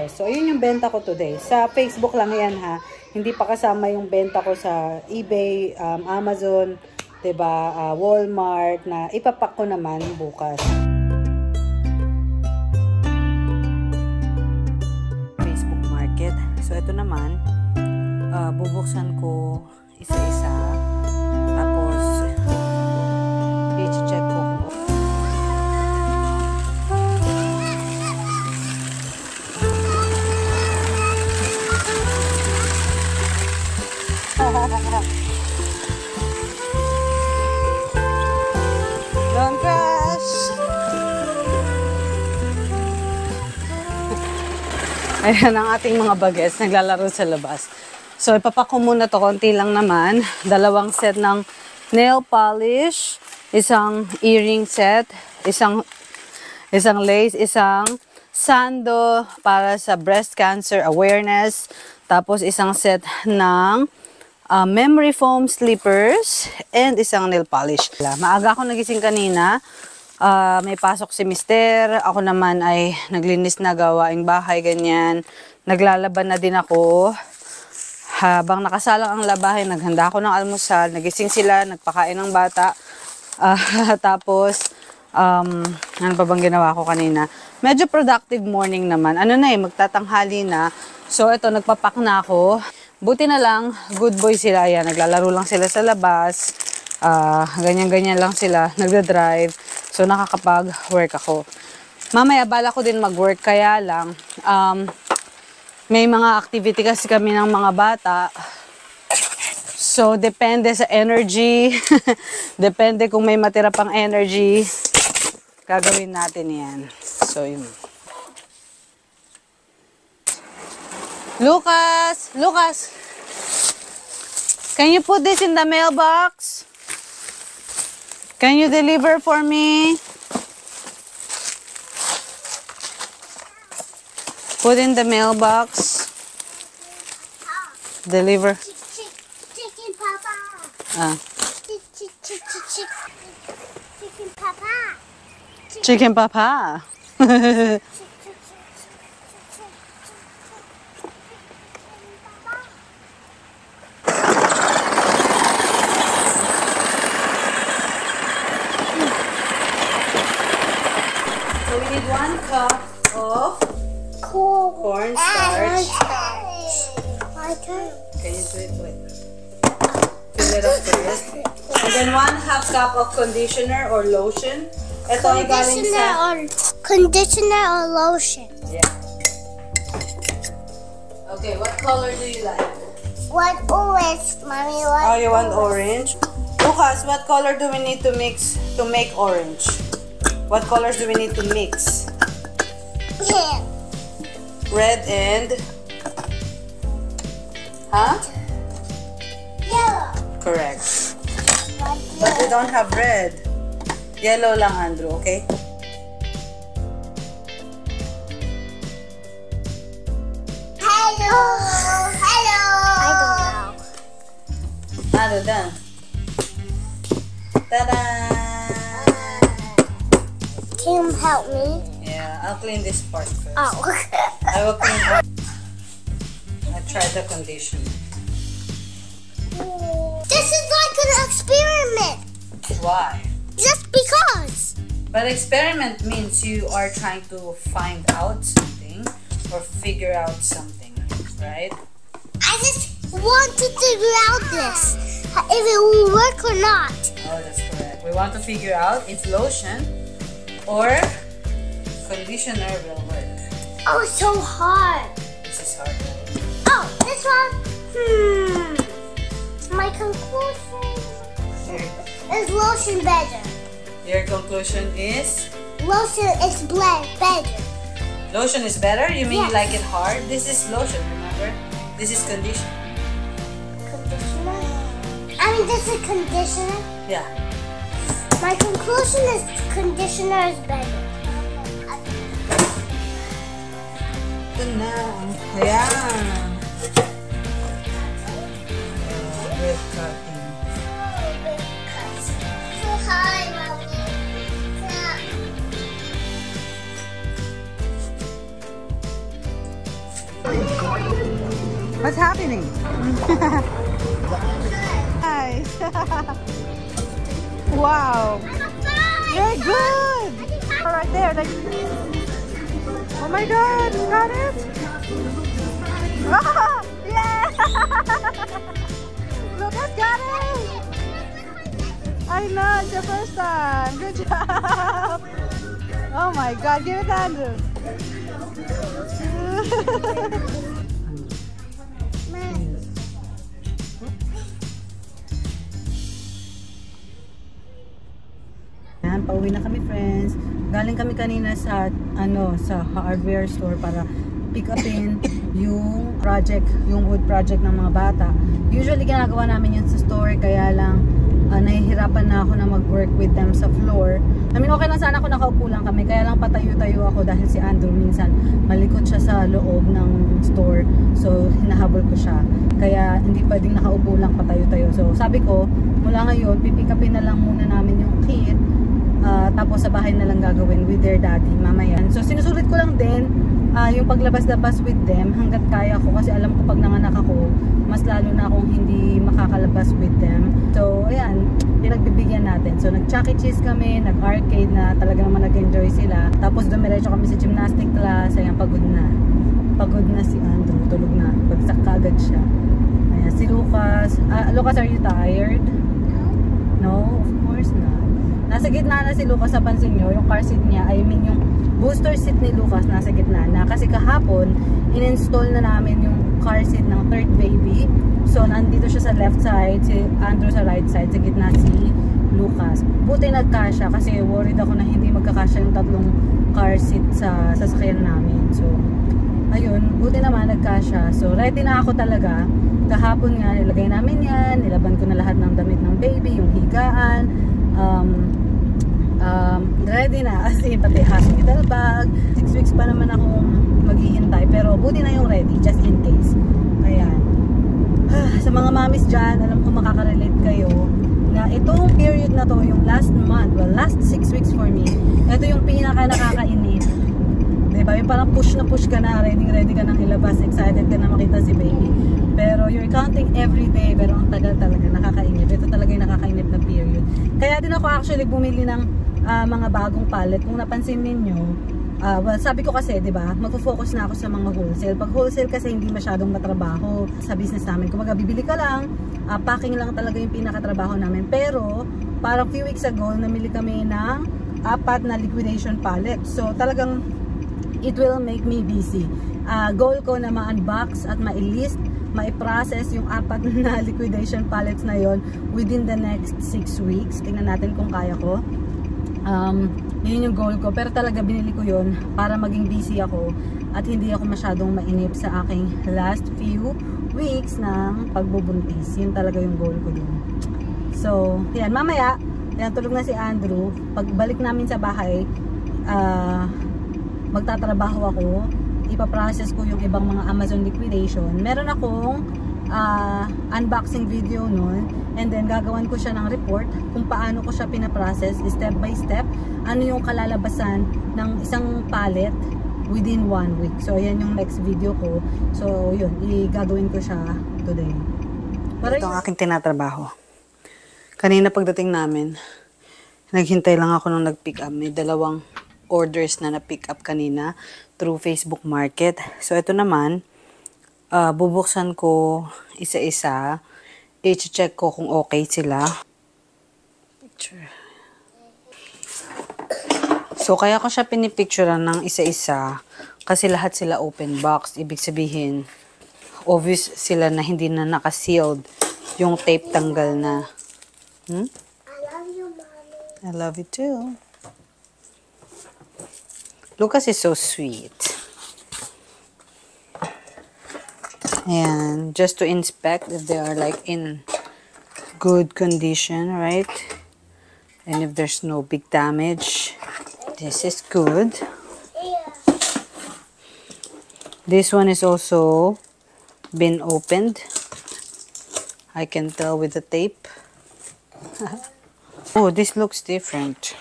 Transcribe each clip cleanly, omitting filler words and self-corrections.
So, ayun yung benta ko today. Sa Facebook lang yan ha. Hindi pa kasama yung benta ko sa eBay, Amazon, diba, Walmart, na ipapak ko naman bukas. Facebook Market. So, ito naman, bubuksan ko isa-isa. Tapos, i-check ko. Don't crash! Ayan ang ating mga bagets, naglalaro sa labas. So, ipapak ko muna to, konti lang naman. Dalawang set ng nail polish, isang earring set, isang lace, isang sando para sa breast cancer awareness, tapos isang set ng memory foam slippers, and isang nail polish. Maaga ako nagising kanina. May pasok si mister. Ako naman ay naglinis na gawaing bahay, ganyan. Naglalaban na din ako. Habang nakasalang ang labahin, naghanda ako ng almusal. Nagising sila, nagpakain ng bata. Tapos, ano pa bang ginawa ko kanina? Medyo productive morning naman. Ano na magtatanghali na. So, ito, nagpapak na ako. Buti na lang, good boy sila. Ayan, naglalaro lang sila sa labas. Ganyan-ganyan lang sila. Nagda-drive. So, nakakapag-work ako. Mamaya, bala ko din mag-work. Kaya lang, may mga activity kasi kami ng mga bata. So, depende sa energy. Depende kung may matira pang energy. Gagawin natin yan. So, yun. Lucas! Lucas! Can you put this in the mailbox? Can you deliver for me? Put in the mailbox. Deliver. Chicken Papa. Chicken Papa. Chicken Papa. So we need 1 cup of cornstarch. My turn. Can you do it? Wait. Fill it up first. And then 1/2 cup of conditioner or lotion. Ito ay galing sa... Conditioner or lotion. Yeah. Okay, what color do you like? What orange, Mommy? What Oh, you want orange? Lucas, what color do we need to mix to make orange? What colors do we need to mix? Yeah. Red and... Huh? Yellow. Correct. But we don't have red. Yellow lang, Andrew, okay? Hello. Hello. I don't know. Andrew, done. Ta-da! Can you help me? Yeah, I'll clean this part first. Oh. I will clean up. I tried the conditioner. This is like an experiment. Why? Just because. But experiment means you are trying to find out something or figure out something, right? I just want to figure out this. If it will work or not. Oh, that's correct. We want to figure out if lotion or conditioner will work. Oh, it's so hard. This is hard. Oh, this one. My conclusion is lotion better. Your conclusion is? Lotion is better. Lotion is better? You mean Yes. you like it hard? This is lotion, remember? This is conditioner. Conditioner? I mean, this is conditioner. Yeah. My conclusion is conditioner is better. Ito na. Ayan. With cutting. So high, Mommy. What's happening? Nice. Wow. You're good. Right there. Like. Oh my God. You got it? Oh, yeah. Lucas got it. I know. It's your first time. Good job. Oh my God. Give it to Andrew. Yan, pauwi na kami, friends. Galing kami kanina sa sa hardware store para pick upin yung project, yung wood project ng mga bata. Usually ginagawa namin yun sa store, kaya lang nahihirapan na ako na mag-work with them sa floor. I mean, okay lang sana kung nakaupo lang kami, kaya lang patayo-tayo ako dahil si Andrew minsan malikot siya sa loob ng store. So, hinahabol ko siya. Kaya hindi pwedeng nakaupo lang, patayo-tayo. So, sabi ko, mula ngayon, pipick upin na lang muna namin yung kit. Tapos sa bahay na lang gagawin with their daddy mamaya. So sinusulit ko lang din yung paglabas-labas with them hanggat kaya ko, kasi alam ko pag nanganak ako mas lalo na akong hindi makakalabas with them. So ayan, pinagbibigyan natin. So nag Chuck E. Cheese kami, nag arcade na, talaga naman nag-enjoy sila. Tapos dumiretso kami sa gymnastic class. Ayan, pagod na si Andrew, tulog na, bagsak kaagad siya. Ayan, si Lucas. Lucas, are you tired? No, of course not. Nasa gitna na si Lucas, napansin nyo, yung car seat niya, I mean yung booster seat ni Lucas nasa gitna na. Kasi kahapon, in-install na namin yung car seat ng third baby. So, nandito siya sa left side, si Andrew sa right side, sa gitna si Lucas. Buti nagkasya kasi worried ako na hindi magkakasya yung tatlong car seat sa sasakyan namin. So, ayun, buti naman nagkasya. So, ready na ako talaga. Kahapon nga, nilagay namin yan, nilaban ko na lahat ng damit ng baby, yung higaan, ready na, as in pati hospital bag. 6 weeks pa naman akong maghihintay, pero buti na yung ready just in case. Ayan. Sa mga mamis dyan, alam ko makaka-relate kayo na itong period na to, yung last month, well, last 6 weeks for me, ito yung pinaka nakakainit. Diba? Yung parang push na push ka na, ready ka nang ilabas, excited ka na makita si baby. Pero you're counting every day, pero ang tagal talaga, nakakainip. Ito talaga yung nakakainip na period. Kaya din ako actually bumili ng mga bagong palette. Kung napansin ninyo, well, sabi ko kasi, di ba, magfo-focus na ako sa mga wholesale. Pag wholesale kasi hindi masyadong matrabaho sa business namin. Kung bibili ka lang, packing lang talaga yung pinakatrabaho namin. Pero, parang few weeks ago, namili kami ng 4 na liquidation palette. So, talagang it will make me busy. Goal ko na ma-unbox at ma-list, ma-process yung 4 na liquidation pallets na yon within the next 6 weeks. Tingnan natin kung kaya ko. Yun yung goal ko, pero talaga binili ko yun para maging busy ako at hindi ako masyadong mainip sa aking last few weeks ng pagbubuntis. Yun talaga yung goal ko dun. So, yan, mamaya yan, tulog na si Andrew. Pagbalik namin sa bahay, magtatrabaho ako, ipaprocess ko yung ibang mga Amazon liquidation. Meron akong unboxing video nun, and then gagawan ko siya ng report kung paano ko siya pinaprocess step by step, ano yung kalalabasan ng isang pallet within 1 week. So ayan yung next video ko. So yun, gagawin ko siya today. Ito ang aking tinatrabaho. Kanina pagdating namin, naghintay lang ako nung nag-pick up. May 2 orders na na-pick up kanina through Facebook Market. So ito naman, bubuksan ko isa-isa. I-check ko kung okay sila. Picture. So, kaya ko siya pinipicturean ng isa-isa kasi lahat sila open box. Ibig sabihin, obvious sila na hindi na naka-sealed. Yung tape tanggal na. I love you, Mommy. I love you too. Lucas is so sweet. And just to inspect if they are like in good condition, right? And if there's no big damage, this is good. Yeah. This one is also been opened. I can tell with the tape. Oh, this looks different.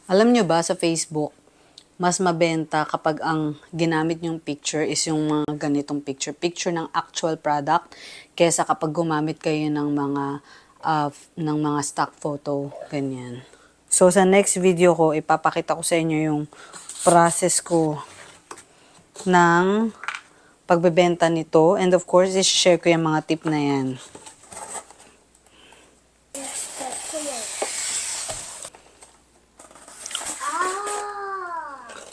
Alam nyo ba sa Facebook, mas mabenta kapag ang ginamit yung picture is yung mga ganitong picture. Picture ng actual product kesa kapag gumamit kayo ng mga stock photo, ganyan. So, sa next video ko, ipapakita ko sa inyo yung process ko ng pagbebenta nito. And of course, i-share ko yung mga tip na yan.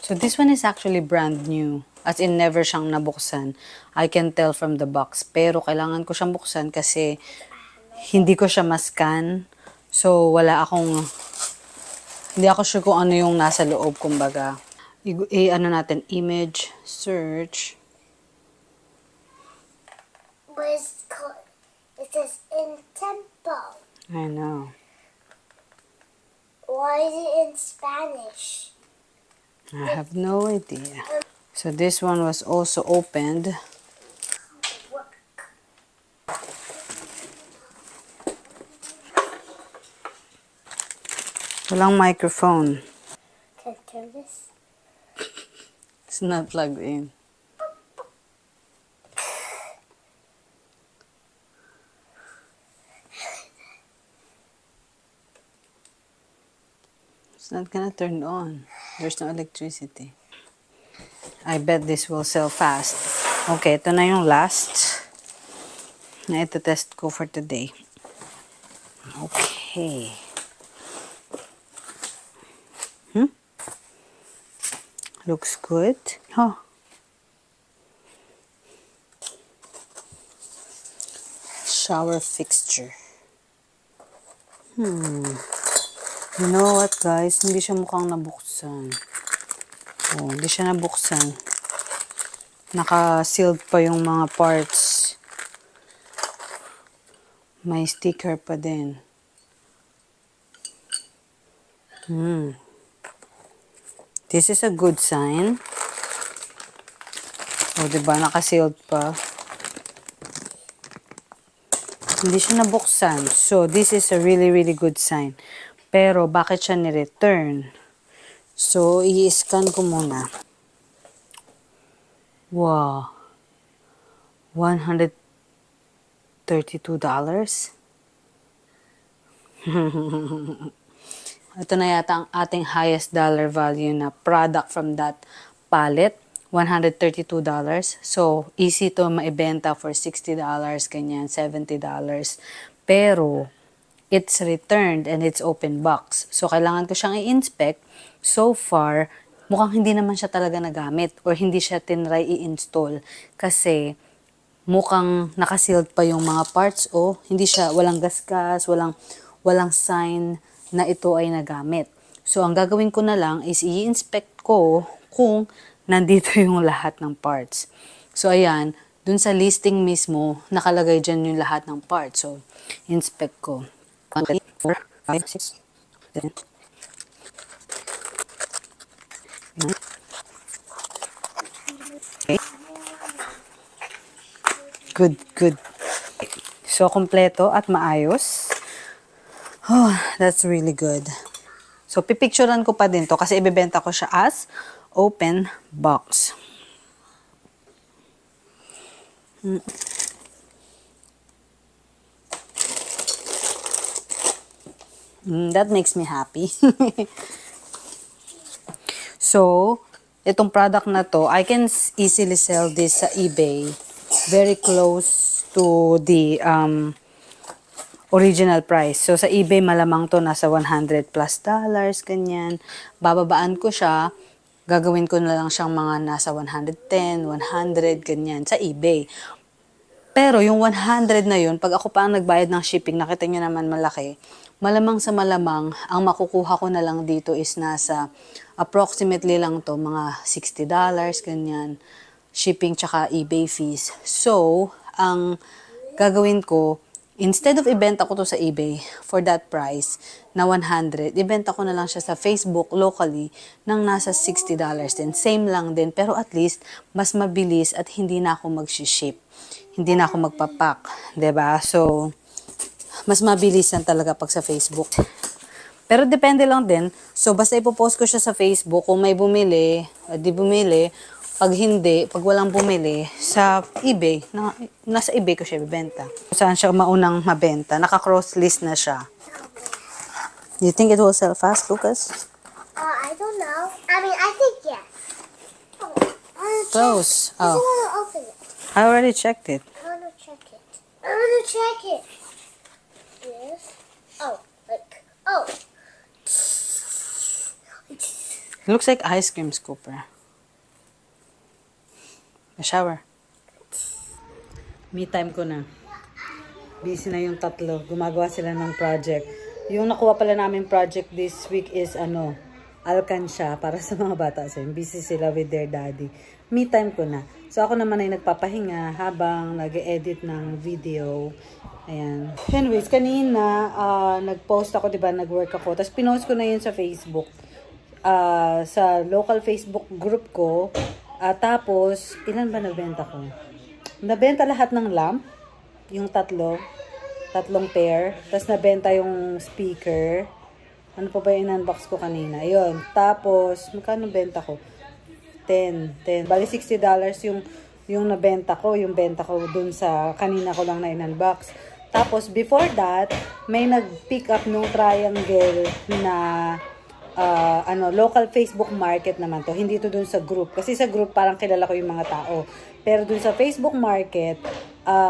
So, this one is actually brand new. As in, never siyang nabuksan. I can tell from the box. Pero, kailangan ko siyang buksan kasi hindi ko siya mascan. So, hindi ako sure kung ano yung nasa loob, kumbaga. Ano natin, image, search. But it says in tempo. I know. Why is it in Spanish? I have no idea. So, this one was also opened. Walang microphone. Can I turn this? It's not plugged in. It's not gonna turn on. There's no electricity. I bet this will sell fast. Okay, ito na yung last na ito test ko for today. Okay. Looks good. Oh. Shower fixture. You know what, guys? Hindi siya mukhang nabuksan. Oh, hindi siya nabuksan. Naka-sealed pa yung mga parts. May sticker pa din. This is a good sign. O, diba? Naka-sealed pa. Hindi siya nabuksan. So, this is a really, really good sign. Pero, bakit siya ni-return? So, i-scan ko muna. Wow. $132. Ito na yata ang ating highest dollar value na product from that palette. $132. So, easy to maibenta for $60, ganyan, $70. Pero, it's returned and it's open box. So, kailangan ko siyang i-inspect. So far, mukhang hindi naman siya talaga nagamit or hindi siya tinry i-install kasi mukhang nakasealed pa yung mga parts o hindi siya, walang gasgas, walang sign na ito ay nagamit. So, ang gagawin ko na lang is i-inspect ko kung nandito yung lahat ng parts. So, ayan, dun sa listing mismo, nakalagay dyan yung lahat ng parts. So, inspect ko. 1, 2, 3, 4, 5, 6, 7, 9. Okay. Good. So, kompleto at maayos. Oh, that's really good. So, pipicturean ko pa din to kasi ibebenta ko siya as open box. That makes me happy. So, itong product na to, I can easily sell this sa eBay. Very close to the original price. So, sa eBay, malamang to nasa $100+, ganyan. Bababaan ko siya. Gagawin ko na lang siyang mga nasa 110, 100, ganyan, sa eBay. Pero, yung 100 na yun, pag ako pa ang nagbayad ng shipping, nakita nyo naman malaki, malamang sa malamang, ang makukuha ko na lang dito is nasa approximately lang to, mga $60, ganyan. Shipping tsaka eBay fees. So, ang gagawin ko, instead of ibenta ko to sa eBay for that price na 100, ibenta ko na lang siya sa Facebook locally ng nasa $60 din. Same lang din, pero at least mas mabilis at hindi na ako mag-ship. Hindi na ako magpapak, 'di ba? So, mas mabilisan talaga pag sa Facebook. Pero depende lang din. So, basta ipopost ko siya sa Facebook. Kung may bumili, di bumili. Pag hindi, pag walang bumili, sa eBay. Nasa eBay ko siya ibibenta. Saan siya maunang mabenta. Naka-cross list na siya. Do you think it will sell fast, Lucas? I don't know. I mean, I think yes. Oh, I wanna check. Close. I Oh, want to open it. I already checked it. I want to check it. I want to check it. Yes. Oh, like, oh. It looks like ice cream scooper. A shower. Me time ko na. Busy na yung tatlo. Gumagawa sila ng project. Yung nakuha pala namin project this week is alkansya para sa mga bata. So, busy sila with their daddy. Me time ko na. So, ako naman ay nagpapahinga habang nag-edit ng video. Ayan. Anyways, kanina, nag-post ako, diba? Nag-work ako. Tapos, pinost ko na yun sa Facebook. Sa local Facebook group ko. Tapos, ilan ba nabenta ko? Nabenta lahat ng lamp. Yung tatlong pair. Tapos, nabenta yung speaker. Ano pa ba yung in-unbox ko kanina? Ayun. Tapos, magkano benta ko? 10. Bali, $60 yung nabenta ko. Yung benta ko dun sa kanina ko lang na in-unbox. Tapos, before that, may nag-pick up nung triangle na local Facebook market naman to. Hindi to dun sa group. Kasi sa group, parang kilala ko yung mga tao. Pero dun sa Facebook market,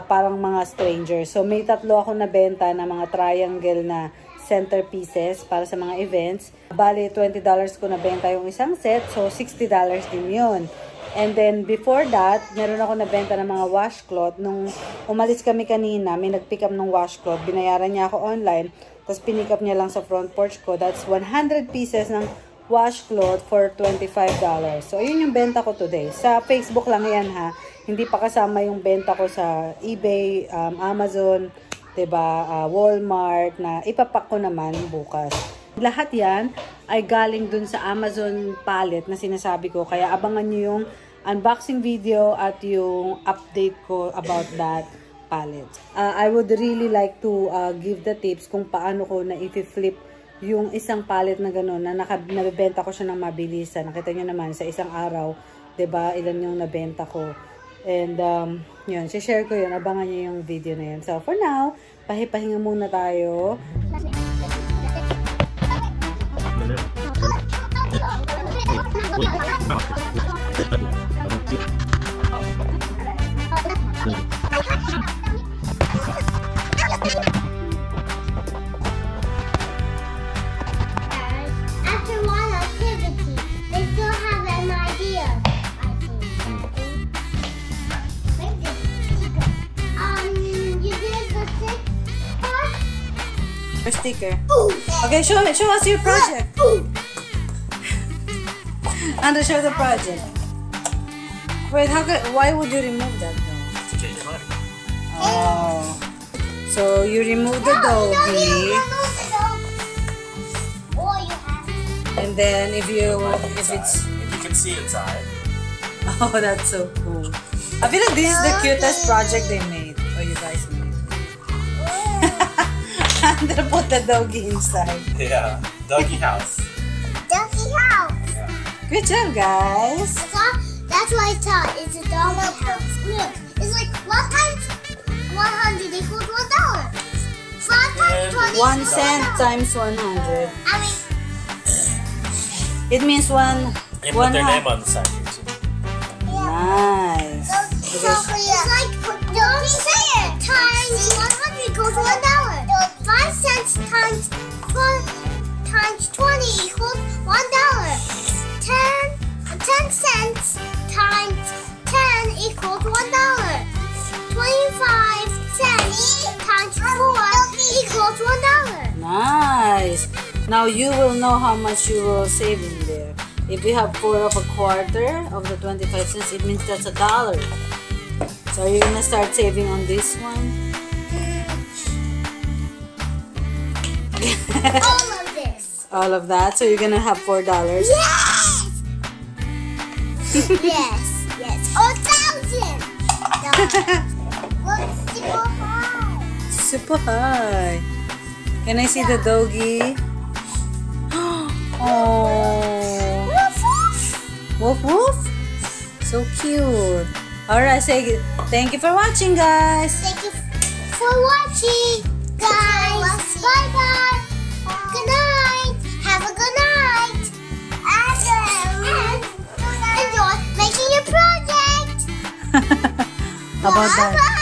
parang mga strangers. So, may 3 ako nabenta na mga triangle na centerpieces para sa mga events. Bali, $20 ko nabenta yung isang set. So, $60 din yun. And then, before that, meron ako nabenta ng mga washcloth. Nung umalis kami kanina, may nag-pick up ng washcloth. Binayaran niya ako online. Tapos, pinick up niya lang sa front porch ko. That's 100 pieces ng washcloth for $25. So, yun yung benta ko today. Sa Facebook lang yan, ha. Hindi pa kasama yung benta ko sa eBay, Amazon, diba, Walmart, na ipapak ko naman bukas. Lahat yan ay galing dun sa Amazon pallet na sinasabi ko. Kaya abangan nyo yung unboxing video at yung update ko about that pallet. I would really like to give the tips kung paano ko na i-flip yung isang pallet na gano'n na nabibenta ko siya ng mabilisan. Nakita nyo naman sa isang araw, diba, ilan yung nabenta ko. And, yun, share ko yun. Abangan nyo yung video na yun. So, for now, pahinga muna tayo. After one activity, they still have an idea. You did the 6 part? Your sticker. Okay, show us your project. And show the project. Wait, why would you remove that though? To change money. Oh. So you remove the doggy. Or you have to. And then if If it's you can see inside. oh, that's so cool. I feel like this is the cutest project they made. Or you guys made. And they put the doggy inside. Yeah. Doggy house. Doggy house. Yeah. Good job, guys. That's what I thought. It's a doggy house. Look, it's like 1 times 100 equals $1. 5 times 20 1 equals cent $1. times 100. I mean, It means one. And put their name on the side here too. Nice. so it's like don't say it. Times 100 equals $1. 5 cents times 20 equals $1. 10 cents times 10 equals $1. 25 cents times 4 equals $1. Nice. Now you will know how much you will save in there. If you have 4 of a quarter of the 25 cents, it means that's $1. So are you gonna start saving on this one? All of this. All of that. So you're gonna have $4. Yes! yes. Or $1,000. Look, super high. Super high. Can I see the doggy? Oh. Woof, woof. Woof woof. So cute. Alright, say thank you for watching, guys. Thank you for watching, guys. Bye bye. Good night. Have a good night. And enjoy making your project. How about that? Bye-bye.